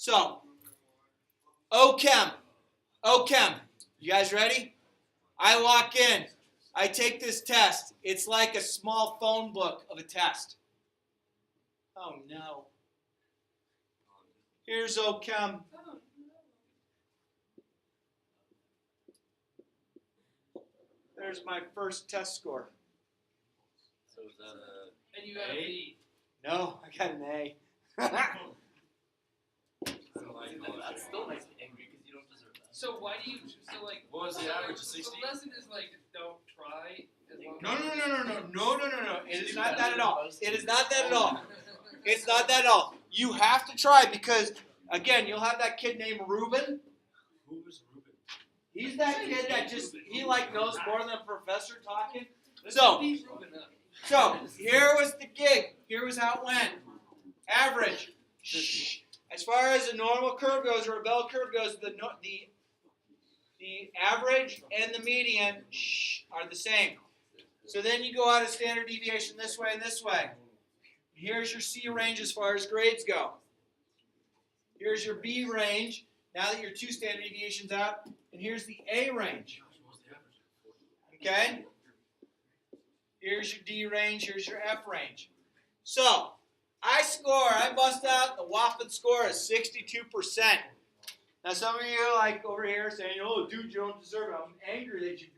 So, OChem. You guys ready? I walk in. I take this test. It's like a small phone book of a test. Oh no. Here's OChem. There's my first test score. So is that a... And you got a B. No, I got an A. That's still makes me angry because you don't deserve that. So why do you, so like... What was the average of 60? The lesson is like, don't try. No. It is not that at all. It is not that at all. It's not that at all. You have to try because, again, you'll have that kid named Rubin. Who was Rubin? He's that kid that just, he like knows more than the professor talking. So here was the gig. Here was how it went. Average. As far as a normal curve goes or a bell curve goes, the average and the median are the same. So then you go out of standard deviation this way and this way. Here's your C range as far as grades go. Here's your B range, now that you're 2 standard deviations out. And here's the A range. Okay? Here's your D range, here's your F range. So, I bust out the whopping score of 62%. Now some of you are like over here saying, oh dude, you don't deserve it. I'm angry that you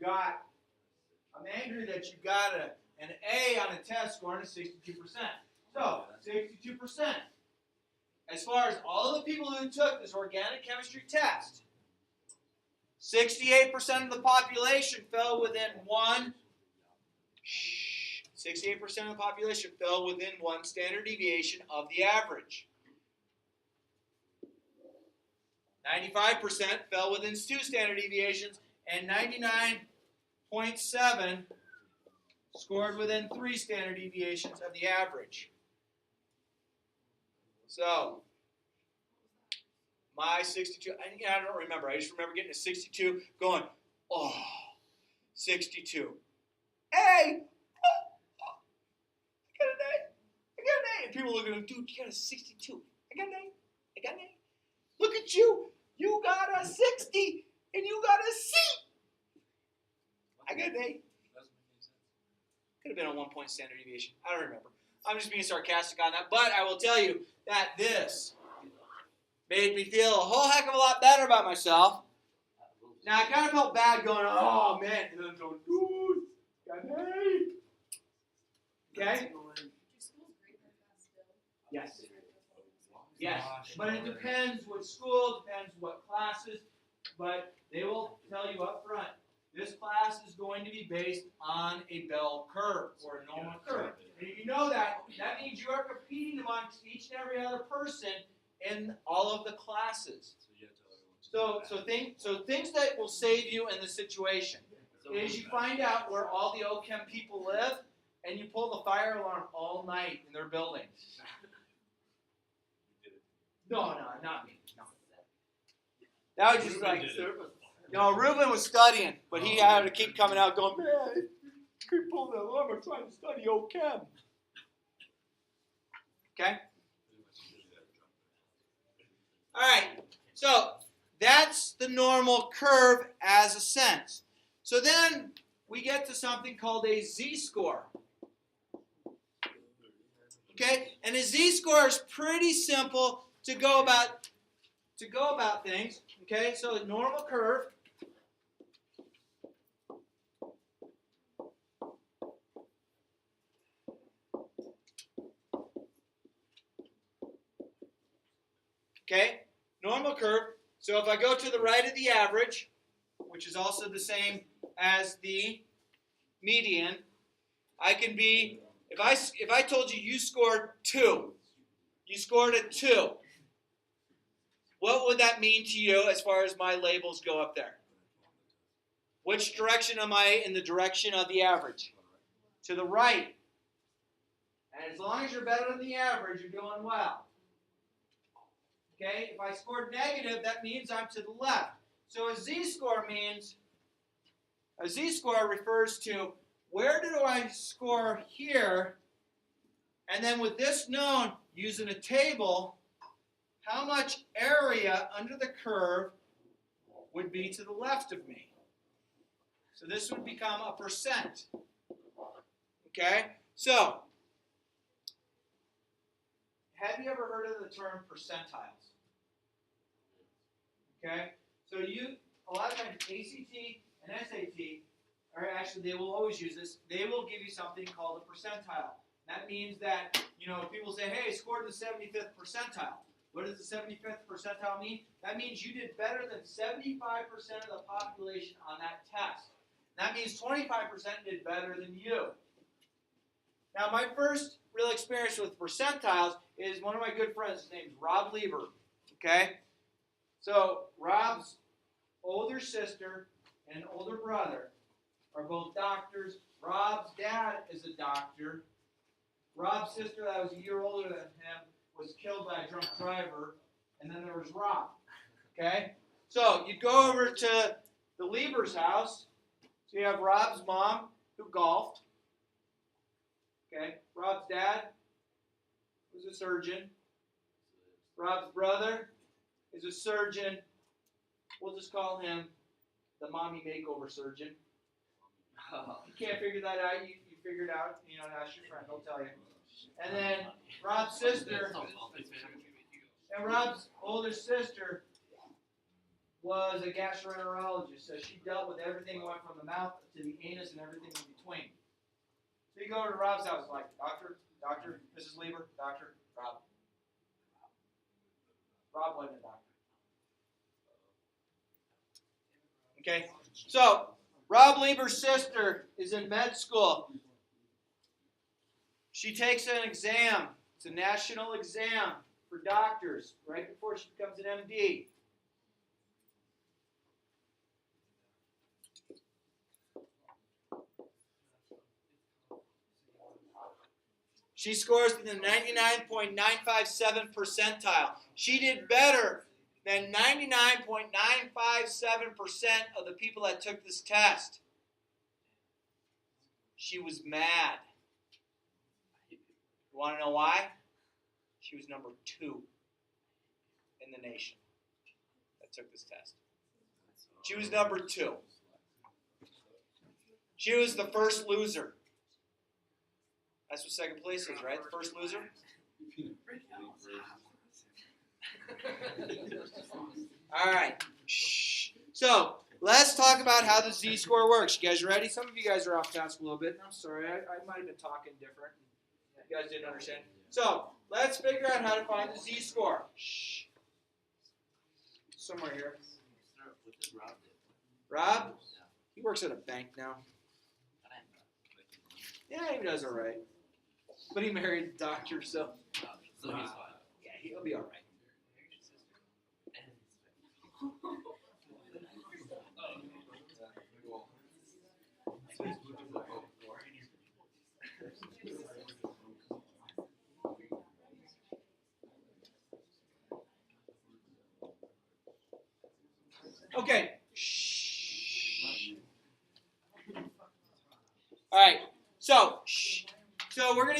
got an A on a test scoring of 62%. So, 62%. As far as all of the people who took this organic chemistry test, 68% of the population fell within one. 68% of the population fell within 1 standard deviation of the average. 95% fell within 2 standard deviations, and 99.7 scored within 3 standard deviations of the average. So, my 62, I don't remember. I just remember getting a 62, going, oh, 62. Hey! I got an A. And people look at him, dude, you got a 62. I got an A. Look at you. You got a 60 and you got a C. I got an A. Could have been a 1 point standard deviation. I don't remember. I'm just being sarcastic on that. But I will tell you that this made me feel a whole heck of a lot better about myself. Now, I kind of felt bad going, oh, man. And then going, dude, got an A. Okay? Yes. Yes. But it depends what school, depends what classes. But they will tell you up front, this class is going to be based on a bell curve or a normal curve. And if you know that, that means you are competing amongst each and every other person in all of the classes. So things that will save you in the situation is you find out where all the OChem people live, and you pull the fire alarm all night in their building. No, not me. No. That was just like, no, Rubin was studying, but he had to keep coming out going, man, I keep pulling the alarm, I'm trying to study OChem. Okay? All right, so that's the normal curve as a sense. So then we get to something called a z-score. Okay, and a z-score is pretty simple to go about things. Okay, so a normal curve. Okay, normal curve. So if I go to the right of the average, which is also the same as the median, I can be, if I told you scored 2, you scored a 2, what would that mean to you as far as my labels go up there? Which direction am I in the direction of the average? To the right. And as long as you're better than the average, you're doing well. Okay, if I scored negative, that means I'm to the left. So a z-score refers to where do I score here, and then with this known, using a table, how much area under the curve would be to the left of me. So this would become a percent. Okay? So, have you ever heard of the term percentiles? Okay? So a lot of times ACT and SAT, or actually they will always use this, they will give you something called a percentile. That means that, people say, hey, scored the 75th percentile. What does the 75th percentile mean? That means you did better than 75% of the population on that test. That means 25% did better than you. Now, my first real experience with percentiles is one of my good friends. His name's Rob Lieber. Okay? So, Rob's older sister and older brother are both doctors. Rob's dad is a doctor. Rob's sister, that was a year older than him, was killed by a drunk driver. And then there was Rob. Okay? So, you'd go over to the Lieber's house. So, you have Rob's mom, who golfed. Okay? Rob's dad was a surgeon. Rob's brother is a surgeon. We'll just call him the mommy makeover surgeon. You can't figure that out. You figure it out. Ask your friend. He'll tell you. And then Rob's sister, and Rob's older sister was a gastroenterologist. So she dealt with everything going from the mouth to the anus and everything in between. So you go over to Rob's house like, Doctor, Mrs. Lieber, Doctor, Rob. Rob wasn't a doctor. Okay, so Rob Lieber's sister is in med school. She takes an exam. It's a national exam for doctors right before she becomes an MD. She scores in the 99.957 percentile. She did better than 99.957% of the people that took this test. She was mad. You want to know why? She was number 2 in the nation that took this test. She was number 2. She was the first loser. That's what second place is, right? The first loser? All right. Shh. So, let's talk about how the z-score works. You guys ready? Some of you guys are off task a little bit. I'm sorry. I might have been talking different. You guys didn't understand. So, let's figure out how to find the z-score. Shh. Somewhere here. Rob? He works at a bank now. Yeah, he does all right. But he married a doctor, so So he's fine. yeah, he'll be all right. Okay. Shh. All right. So, shh. So we're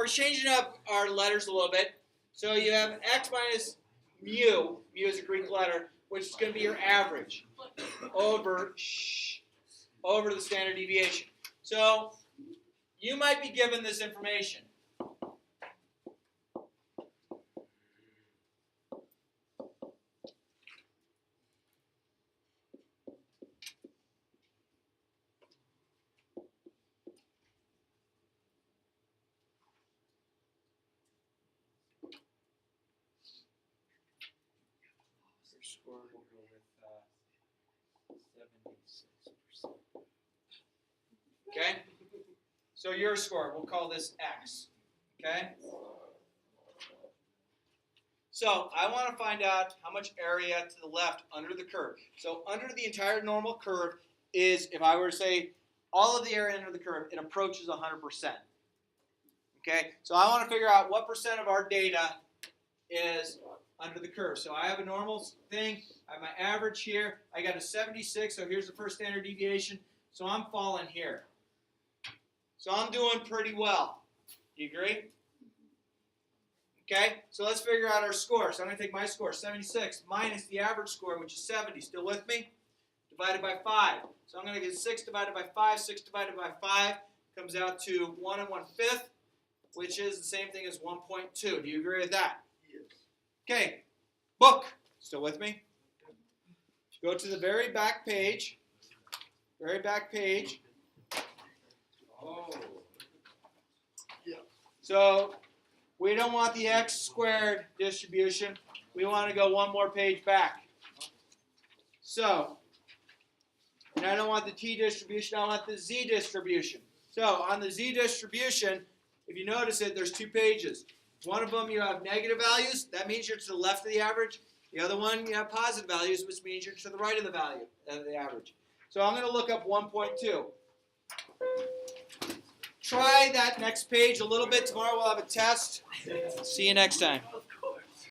changing up our letters a little bit. So you have x minus mu. Mu is a Greek letter, which is going to be your average over the standard deviation. So you might be given this information. Score will go with 76%. Okay? So your score, we'll call this X. Okay? So I want to find out how much area to the left under the curve. So under the entire normal curve is, if I were to say all of the area under the curve, it approaches 100%. Okay? So I want to figure out what percent of our data is under the curve. So I have a normal thing. I have my average here. I got a 76, so here's the first standard deviation. So I'm falling here. So I'm doing pretty well. Do you agree? Okay, so let's figure out our score. So I'm going to take my score, 76, minus the average score, which is 70. Still with me? Divided by 5. So I'm going to get 6 divided by 5. 6 divided by 5 comes out to 1 1/5, which is the same thing as 1.2. Do you agree with that? Yes. Okay, book. Still with me? Go to the very back page. Very back page. Oh. Yeah. So we don't want the x squared distribution. We want to go one more page back. So, and I don't want the t distribution, I want the z distribution. So on the z distribution, if you notice it, there's 2 pages. One of them you have negative values. That means you're to the left of the average. The other one you have positive values, which means you're to the right of the value of the average. So I'm going to look up 1.2. Try that next page a little bit. Tomorrow we'll have a test. See you next time.